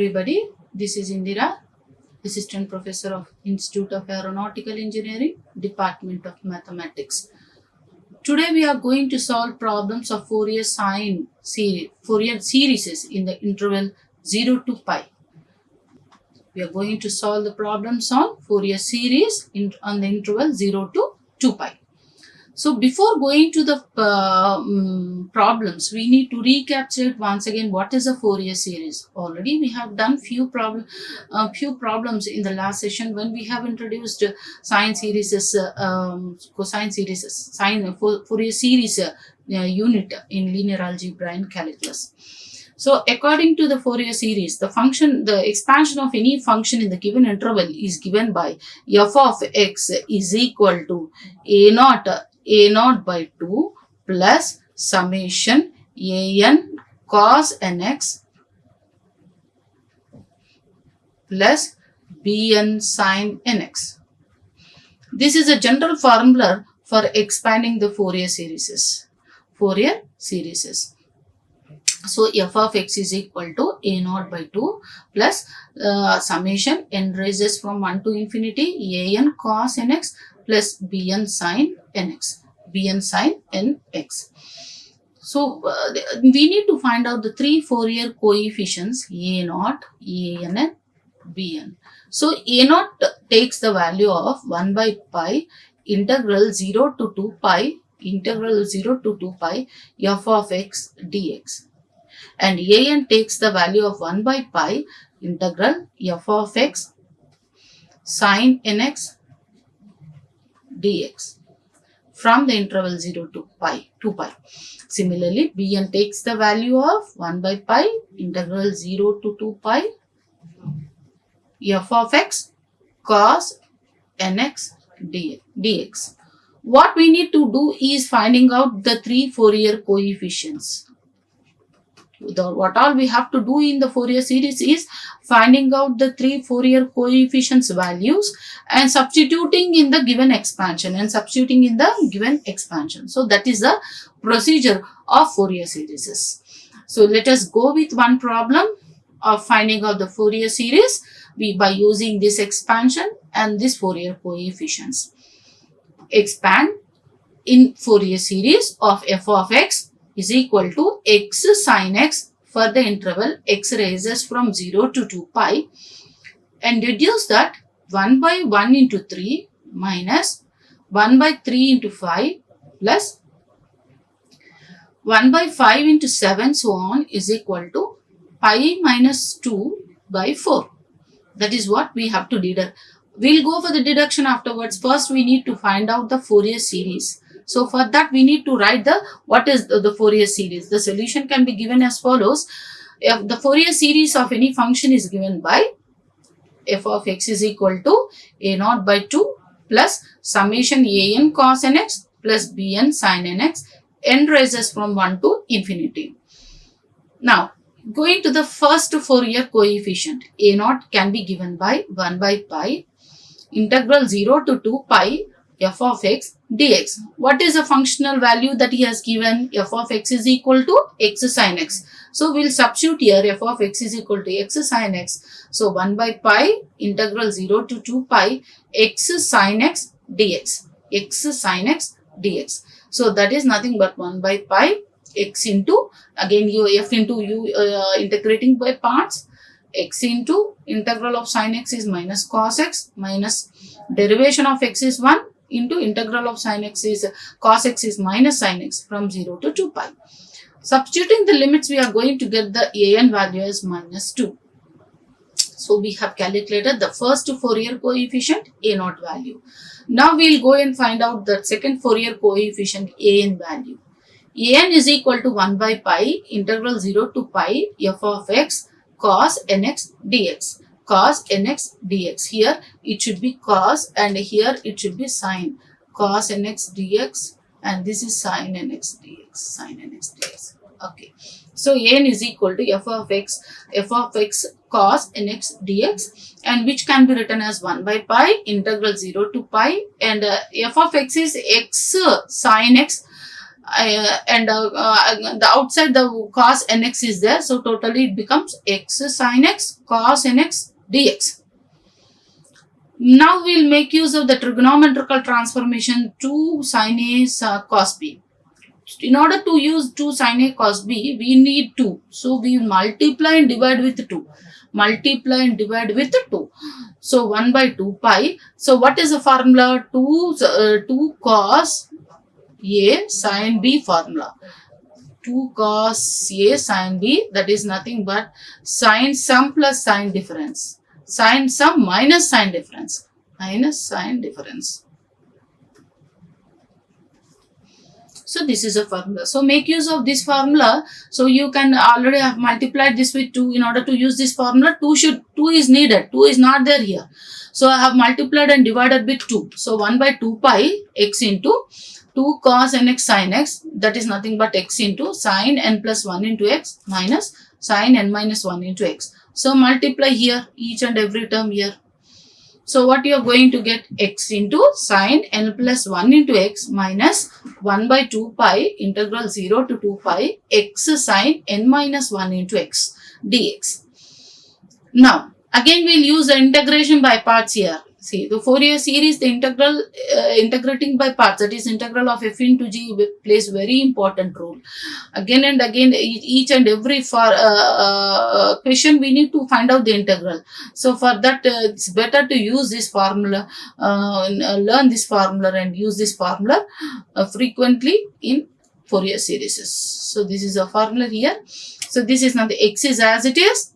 everybody. This is Indira, Assistant Professor of Institute of Aeronautical Engineering, Department of Mathematics. Today we are going to solve problems of Fourier series in the interval 0 to pi. We are going to solve the problems on Fourier series on the interval 0 to 2 pi. So before going to the problems, we need to recapture once again what is a Fourier series. Already we have done few problems in the last session when we have introduced sine series, cosine series, Fourier series unit in linear algebra and calculus. So according to the Fourier series, the expansion of any function in the given interval is given by f of x is equal to a0 by 2 plus summation an cos nx plus bn sin nx. This is a general formula for expanding the Fourier series. So f of x is equal to a0 by 2 plus summation n raises from 1 to infinity an cos nx plus bn sin nx. So we need to find out the three Fourier coefficients a0, an and bn. So a0 takes the value of 1 by pi integral 0 to 2 pi f of x dx. And an takes the value of 1 by pi integral f of x sin nx dx from the interval 0 to 2 pi. Similarly, bn takes the value of 1 by pi integral 0 to 2 pi f of x cos nx dx. What we need to do is finding out the three Fourier coefficients. What all we have to do in the Fourier series is finding out the three Fourier coefficients values and substituting in the given expansion So that is the procedure of Fourier series. So let us go with one problem of finding out the Fourier series by using this expansion and this Fourier coefficients. Expand in Fourier series of f of x is equal to x sin x for the interval x raises from 0 to 2 pi and deduce that 1 by 1 into 3 minus 1 by 3 into 5 plus 1 by 5 into 7 so on is equal to pi minus 2 by 4. That is what we have to deduct. We'll go for the deduction afterwards. First we need to find out the Fourier series. So for that we need to write what is the Fourier series. The solution can be given as follows. If the Fourier series of any function is given by f of x is equal to a0 by 2 plus summation an cos nx plus bn sin nx n raises from 1 to infinity. Now going to the first Fourier coefficient, a0 can be given by 1 by pi integral 0 to 2 pi f of x dx. What is the functional value that he has given? F of x is equal to x sin x. So we'll substitute here f of x is equal to x sin x. So 1 by pi integral 0 to 2 pi x sin x dx. So that is nothing but 1 by pi x into, again f into u integrating by parts, x into integral of sin x is minus cos x minus derivation of x is 1 into integral of sin x is cos x is minus sin x from 0 to 2 pi. Substituting the limits, we are going to get the an value as minus 2. So we have calculated the first Fourier coefficient a0 value. Now we will go and find out the second Fourier coefficient an value. An is equal to 1 by pi integral 0 to pi f of x cos nx dx. Here it should be cos and here it should be sin. Cos nx dx and this is sin nx dx. Okay. So an is equal to f of x cos nx dx and which can be written as 1 by pi integral 0 to pi and f of x is x sin x and the outside the cos nx is there, so totally it becomes x sin x cos nx dx. Now we'll make use of the trigonometrical transformation 2 sin a cos b. In order to use 2 sin a cos b, we need 2. So we multiply and divide with 2. Multiply and divide with 2. So 1 by 2 pi. So what is the formula? 2 cos a sin b formula. 2 cos a sin b, that is nothing but sin sum plus sin difference. Sin sum minus sin difference. Minus sin difference. So this is a formula. So make use of this formula. So you can already have multiplied this with 2. In order to use this formula, 2 is needed. 2 is not there here. So I have multiplied and divided with 2. So 1 by 2 pi x into 2 cos nx sin x, that is nothing but x into sin n plus 1 into x minus sin n minus 1 into x. So multiply here each and every term here. So what you are going to get? X into sin n plus 1 into x minus 1 by 2 pi integral 0 to 2 pi x sin n minus 1 into x dx. Now again we'll use the integration by parts here. See, the Fourier series, the integral integrating by parts, that is integral of f into g, plays very important role. Again and again, each and every question we need to find out the integral. So for that, it's better to use this formula, learn this formula and use this formula frequently in Fourier series. So this is a formula here. So this is now the x is as it is.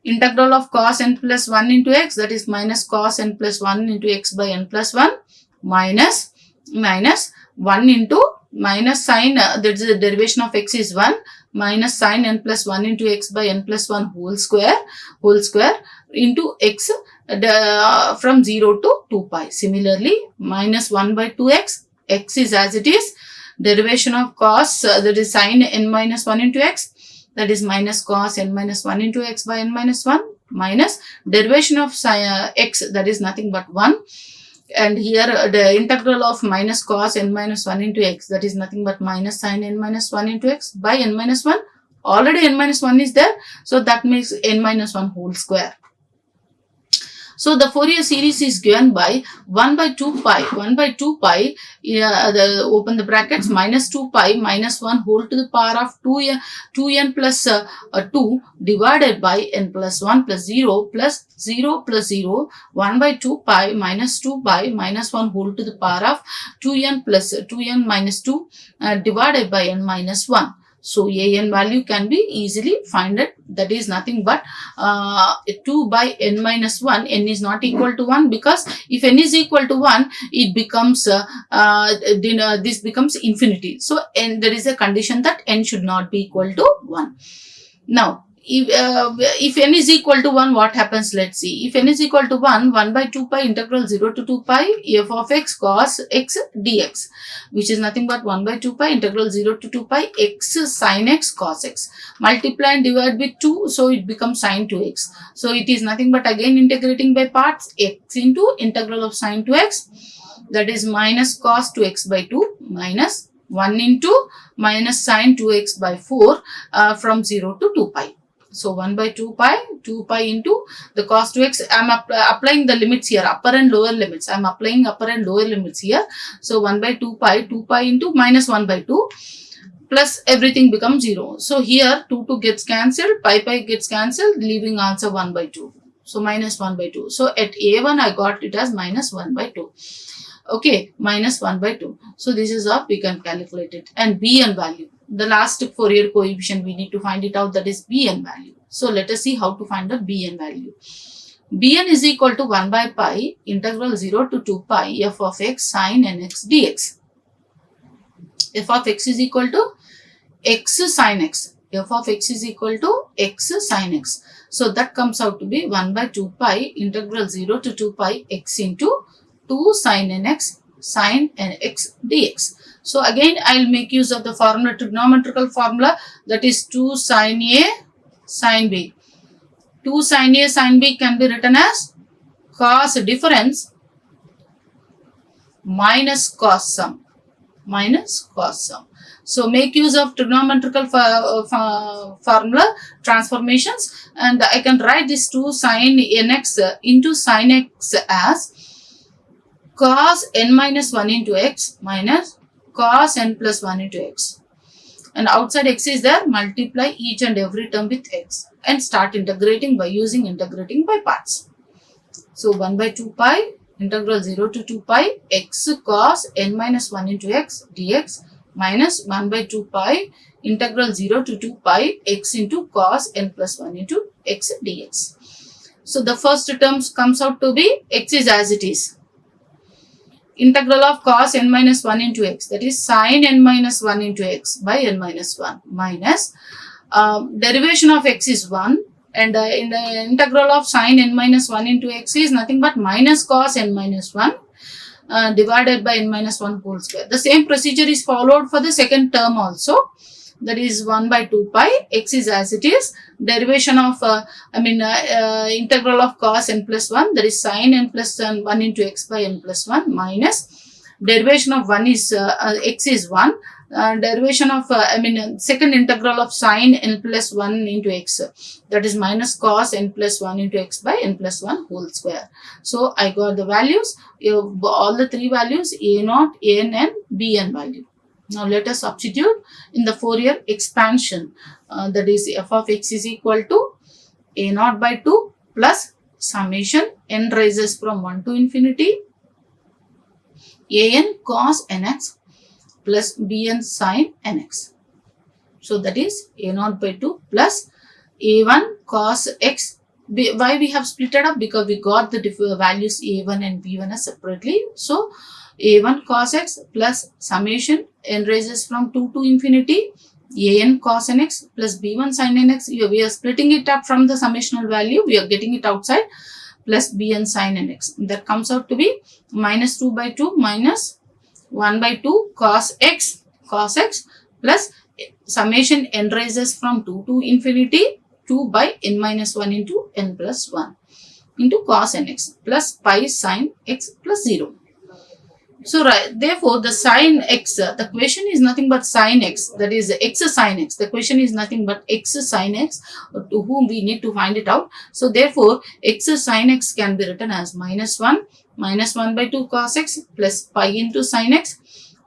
Integral of cos n plus 1 into x, that is minus cos n plus 1 into x by n plus 1 minus 1 into minus sin, that is the derivation of x is 1 minus sin n plus 1 into x by n plus 1 whole square into x from 0 to 2 pi. Similarly, minus 1 by 2x, x is as it is. Derivation of cos, that is sin n minus 1 into x, that is minus cos n minus 1 into x by n minus 1 minus derivation of x, that is nothing but 1, and here the integral of minus cos n minus 1 into x, that is nothing but minus sin n minus 1 into x by n minus 1. Already n minus 1 is there, so that makes n minus 1 whole square. So the Fourier series is given by 1 by 2 pi, open the brackets, minus 2 pi minus 1 whole to the power of 2n plus 2 divided by n plus 1 plus 0 plus 0 plus 0, 1 by 2 pi minus 2 pi minus 1 whole to the power of 2n plus 2n minus 2 divided by n minus 1. So an value can be easily found, that is nothing but 2 by n minus 1. N is not equal to 1, because if n is equal to 1, it becomes this becomes infinity. So there is a condition that n should not be equal to 1. Now if n is equal to 1, what happens? Let's see. If n is equal to 1, 1 by 2 pi integral 0 to 2 pi f of x cos x dx, which is nothing but 1 by 2 pi integral 0 to 2 pi x sin x cos x. Multiply and divide with 2, so it becomes sin 2x. So it is nothing but again integrating by parts, x into integral of sin 2x, that is minus cos 2x by 2 minus 1 into minus sin 2x by 4 from 0 to 2 pi. So 1 by 2 pi into the cos 2x. I am applying the limits here, upper and lower limits. I am applying upper and lower limits here. So 1 by 2 pi into minus 1 by 2 plus everything becomes 0. So here 2 gets cancelled, pi gets cancelled, leaving answer 1 by 2. So minus 1 by 2. So at A1 I got it as minus 1 by 2. Okay, minus 1 by 2. So this is how we can calculate it. And Bn value, the last Fourier coefficient we need to find it out, that is Bn value. So let us see how to find the Bn value. Bn is equal to 1 by pi integral 0 to 2 pi f of x sin nx dx. F of x is equal to x sin x. F of x is equal to x sin x. So that comes out to be 1 by 2 pi integral 0 to 2 pi x into 2 sin nx dx. So again I will make use of the formula, trigonometrical formula, that is 2 sin A sin B. 2 sin A sin B can be written as cos difference minus cos sum. So make use of trigonometrical formula transformations, and I can write this to sin nx into sin x as cos n minus 1 into x minus cos n plus 1 into x. And outside x is there, multiply each and every term with x and start integrating by using integrating by parts. So 1 by 2 pi integral 0 to 2 pi x cos n minus 1 into x dx minus 1 by 2 pi integral 0 to 2 pi x into cos n plus 1 into x dx. So the first terms comes out to be x is as it is. Integral of cos n minus 1 into x, that is sin n minus 1 into x by n minus 1 minus derivation of x is 1, and in the integral of sin n minus 1 into x is nothing but minus cos n minus 1 divided by n minus 1 whole square. The same procedure is followed for the second term also, that is 1 by 2 pi x is as it is, derivation of integral of cos n plus 1, that is sin n plus 1 into x by n plus 1 minus derivation of 1 is x is 1, derivation of second integral of sin n plus 1 into x, that is minus cos n plus 1 into x by n plus 1 whole square. So I got the values, all the three values, a0, an and bn value. Now let us substitute in the Fourier expansion, that is f of x is equal to a0 by 2 plus summation n rises from 1 to infinity an cos nx plus bn sin nx. So that is a0 by 2 plus a1 cos x. Why we have split it up? Because we got the values a1 and b1 as separately. So a1 cos x plus summation n rises from 2 to infinity an cos nx plus b1 sin nx. We are splitting it up from the summational value, we are getting it outside, plus bn sin nx. That comes out to be minus 2 by 2 minus 1 by 2 cos x plus summation n rises from 2 to infinity 2 by n minus 1 into n plus 1 into cos nx plus pi sin x plus 0. So therefore the sin x, the question is nothing but sin x, that is x sin x. The question is nothing but x sin x, to whom we need to find it out. So therefore x sin x can be written as minus 1 by 2 cos x plus pi into sin x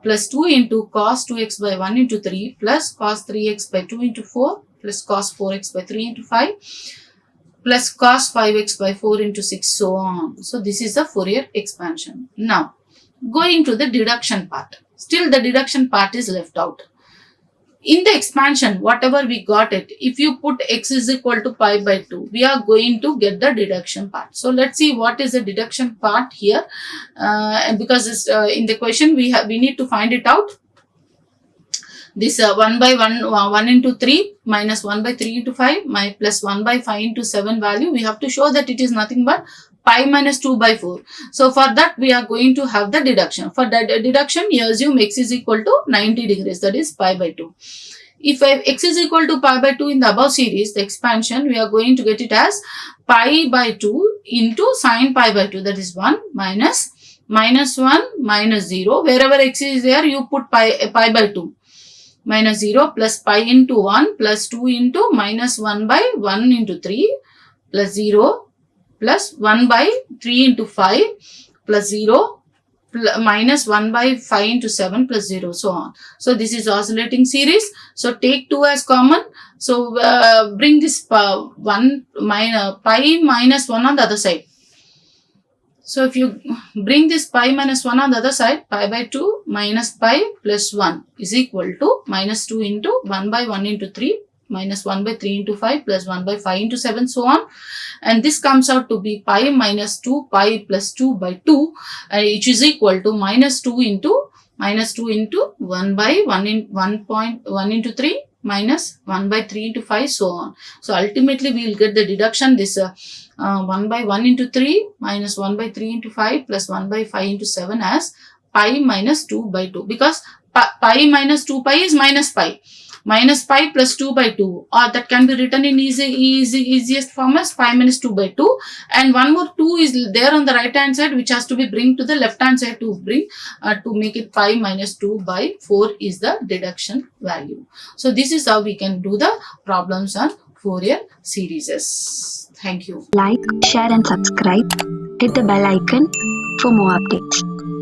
plus 2 into cos 2x by 1 into 3 plus cos 3x by 2 into 4 plus cos 4x by 3 into 5 plus cos 5x by 4 into 6, so on. So this is the Fourier expansion. Now going to the deduction part, still the deduction part is left out. In the expansion, whatever we got it, if you put x is equal to pi by 2, we are going to get the deduction part. So let's see what is the deduction part here, because in the question we need to find it out. This 1 by 1 into 3 minus 1 by 3 into 5 plus 1 by 5 into 7 value, we have to show that it is nothing but pi minus 2 by 4. So for that we are going to have the deduction. For that deduction, you assume x is equal to 90 degrees, that is pi by 2. If x is equal to pi by 2 in the above series, the expansion, we are going to get it as pi by 2 into sin pi by 2, that is 1 minus 1 minus 0. Wherever x is there, you put pi by 2. Minus 0 plus pi into 1 plus 2 into minus 1 by 1 into 3 plus 0 plus 1 by 3 into 5 plus 0 minus 1 by 5 into 7 plus 0, so on. So this is oscillating series. So take 2 as common. So bring this pi minus 1 on the other side. So if you bring this pi minus 1 on the other side, pi by 2 minus pi plus 1 is equal to minus 2 into 1 by 1 into 3 minus 1 by 3 into 5 plus 1 by 5 into 7, so on. And this comes out to be pi minus 2 pi plus 2 by 2, which is equal to minus 2 into 1 by 1 into 3 minus 1 by 3 into 5, so on. So ultimately we will get the deduction, this 1 by 1 into 3 minus 1 by 3 into 5 plus 1 by 5 into 7 as pi minus 2 by 2, because pi minus 2 pi is minus pi. minus pi plus 2 by 2, or that can be written in easiest form as pi minus 2 by 2, and one more 2 is there on the right hand side, which has to be bring to the left hand side to bring to make it pi minus 2 by 4 is the deduction value. So this is how we can do the problems on Fourier series. Thank you. Like, share and subscribe. Hit the bell icon for more updates.